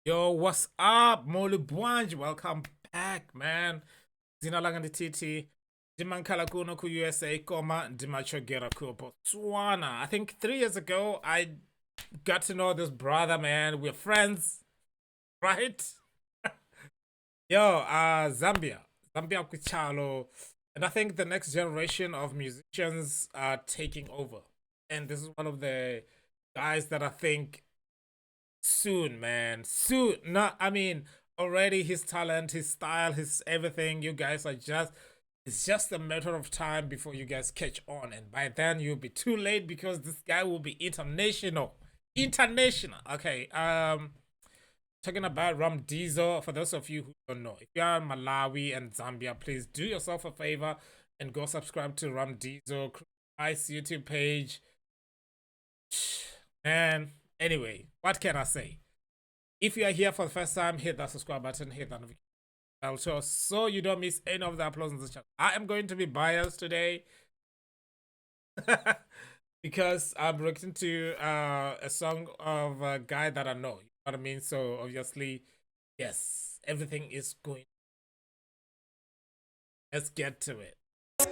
Yo, what's up, Molu Bwanj? Welcome back, man. Zina langandi titi. Dimankala kuno ku USA, dimachogera ku Botswana. I think 3 years ago, I got to know this brother, man. We're friends, right? Yo, Zambia kuchalo. And I think the next generation of musicians are taking over. And this is one of the guys that I think soon, man, soon. Already his talent, his style, his everything, you guys are it's just a matter of time before you guys catch on, and by then you'll be too late because this guy will be international. Okay, talking about Dizo. For those of you who don't know, if you are in Malawi and Zambia, please do yourself a favor and go subscribe to Dizo YouTube page, man. Anyway, what can I say? If you are here for the first time, hit that subscribe button, hit that notification bell so you don't miss any of the uploads on this channel. I am going to be biased today because I'm reacting to a song of a guy that I know. You know what I mean? So obviously, yes, everything is going. Let's get to it.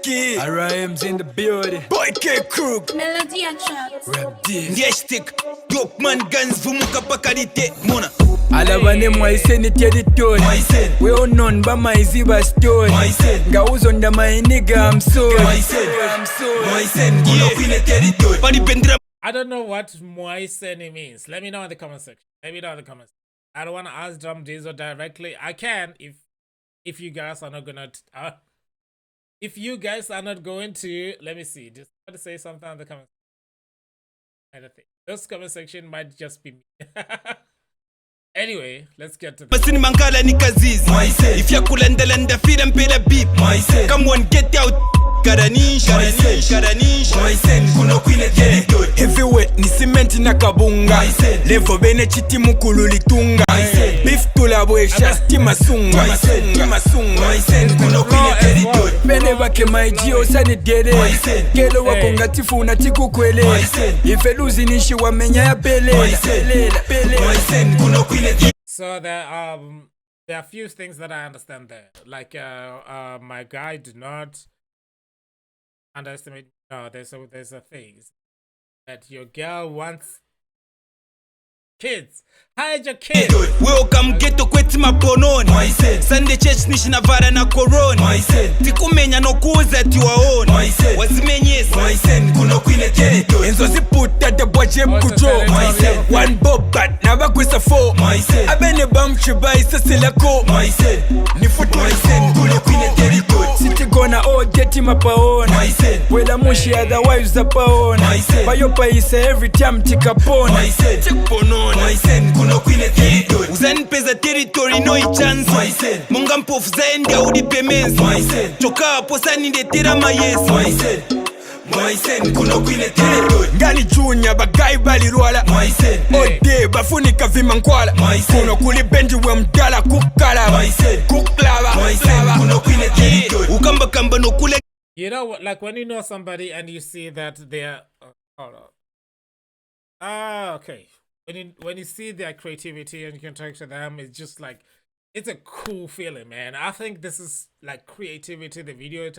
RIM's in the building. Boy Kruger. Melody and tracks. Rap this. Yeshtik, dope man Gunz vumuka pakarite mona. Alabane Mwaiseni territory. Mwaiseni. We all known by my ziba story. Mwaiseni. Gauzo nda my nigga, I'm sorry. Mwaiseni, kuno kwine territory. Pani pendra. I don't know what Mwaiseni means. Let me know in the comment section. Let me know in the comments. I don't want to ask Dizo directly. I can if you guys are not gonna. If you guys are not going to, let me see. Just try to say something in the comments. I don't think this comment section might just be me. Anyway, let's get to this. Masini mankala ni kazizi. If ya kulendelenda fira mpira beep. Come on, get out. Garanish. Mwaiseni, kuno kwine territory. Heavyweight ni cement na kabunga. Levo bene chiti mukulu litunga. Beef tulabwesha stima sunga. Mwaiseni, kuno kwine territory. Bene bake maijio sani dere. Kelo wako ngatifu unatiku kwele. Ifeluzi nishi wamenya ya pele. Mwaiseni, kuno kwine territory. So there are a few things that I understand there. Like my guy did not underestimate. No, there's a thing that your girl wants kids. Hide your kids. Welcome ghetto kweti mapononi. Sunday church nishina vara na koroni. Tikumenya no kuza tiwaoni. Wazimenyesi. Mwaiseni, kuno kwine territory. Enzo ziputa de boje mkujo. One bob bat na bakwisa 4. Abene bamchiba isa silako. Ni foot Mwaiseni, kuno kwine territory. City gonna all get him up on. Whether mushi otherwise up on. Bayo paisa every time tikapona. Mwaiseni, kuno kwine territory. Uzani peza territory no chance. Munga mpofu zaende udi pemezi. Choka hapo sani ndetira mayesi. Mwaiseni, kuno kwine territory. Ngali junior bagai bali rwala. Ode bafunika vima nkwala. Kuno kuli bendi we mdala kukala. Kuklava. Mwaiseni, kuno kwine territory. Ukamba kamba no kule. You know what? Like when you know somebody and you see that they're hold on. Okay. When you see their creativity and you can talk to them, it's just like it's a cool feeling, man. I think this is like creativity. The video it's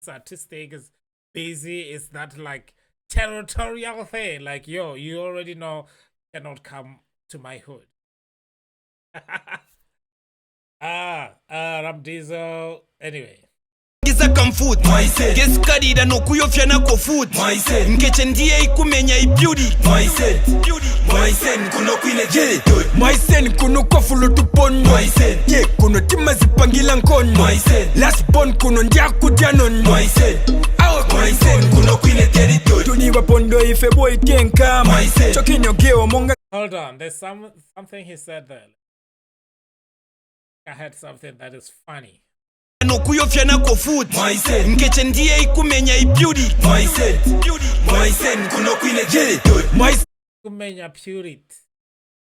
artistic, is busy. It's not like territorial thing. Like yo, you already know you cannot come to my hood. Dizo. Anyway. Giza kamfoot. Guess kadida no kuyofya na kofoot. Nkeche ndiye ikumenya ibeauty. Mwaiseni, kuno kwine territory. Mwaiseni kuno kofulu tupono. Ye kuno tima zipangila nkono. Last born kuno ndia kudya nono. Mwaiseni, kuno kwine territory. Tuniwa pondo ife boy kenkama. Chokinyo geo monga. Hold on, there's something he said there. I heard something that is funny. No kuyofya na kofoot. Nkeche ndiye ikumenya ibeauty. Mwaiseni, kuno kwine territory. Kumenya purity.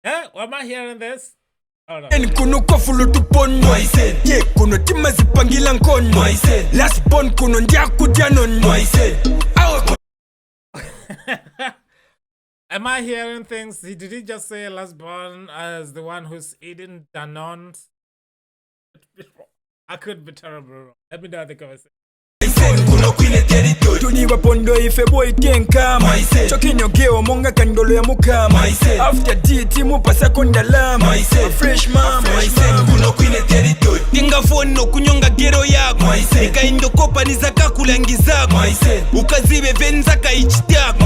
Am I hearing this? Hold En kuno kofulu tupono. Ye kuno tima zipangila nkono. Last born kuno ndia kudya nono. Am I hearing things? Did he just say last born as the one who's eating Danone? I could be terrible wrong. Let me know in the comments. Tuli bapondo ife boy tenkama chokinyogeo monga kandolo ya mukama after dt mupasa kondalama fresh mama kuno kwine territory tinga phone no kunyonga gero yako ikaindo kopa nizakakulangizako ukazibe venza kaichitako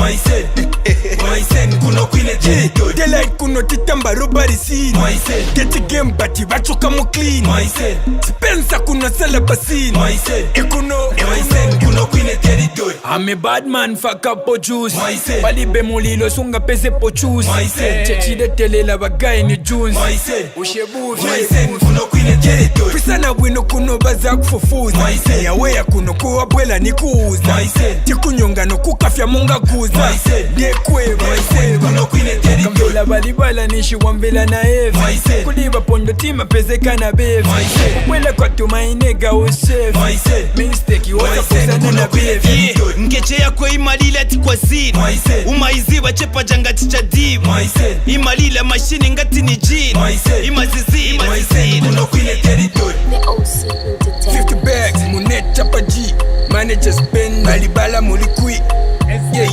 kuno kwine territory daylight kuno titamba robari scene get game bati bachoka mo clean Spencer kuno sala basine ekuno I'm a bad man, fuck up po juice Balibe mulilo sunga pese po choose Chechide tele la bagay ni juice Ushebu Pisana wino kuno bazak fufuza Yawea kuno kuwa bwela ni kuuza Tikunyonga no kukafya munga kuza Dekwe Kambela balibala nishi wambela na eve Kuliba pondo tima pese kana beve Kukwela kwa tumainega usef Mistake wata kusana na beve Ngeche yako imalila tikwazini Umaiziba chepa janga ticha dibu Imalila mashini ngati ni jini Imazizi 50 bags, munet chapa G Managers Ben, balibala mulikwi Yeah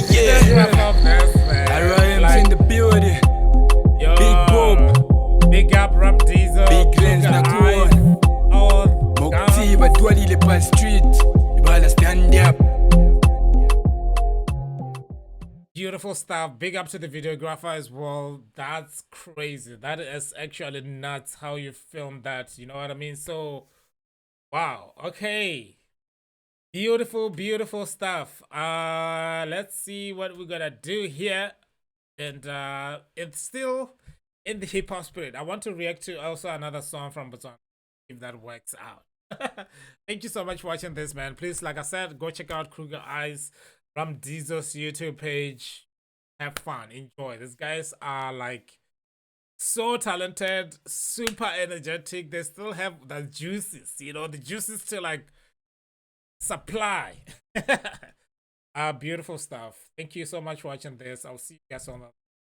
RIM's in the building Yo, Big Bob big up rap Dizo. Big Lens na kuon Mokti batwali le pan street Ibala stand up Beautiful stuff. Big up to the videographer as well. That's crazy. That is actually nuts how you filmed that. You know what I mean? So, wow. Okay. Beautiful, beautiful stuff. Let's see what we're gonna do here. And it's still in the hip hop spirit. I want to react to also another song from Tswana, if that works out. Thank you so much for watching this, man. Please, like I said, go check out Kruger Eyes from Dizo's YouTube page. Have fun, enjoy. These guys are like so talented, super energetic. They still have the juices, you know, the juices to like supply. Beautiful stuff. Thank you so much for watching this. I'll see you guys on the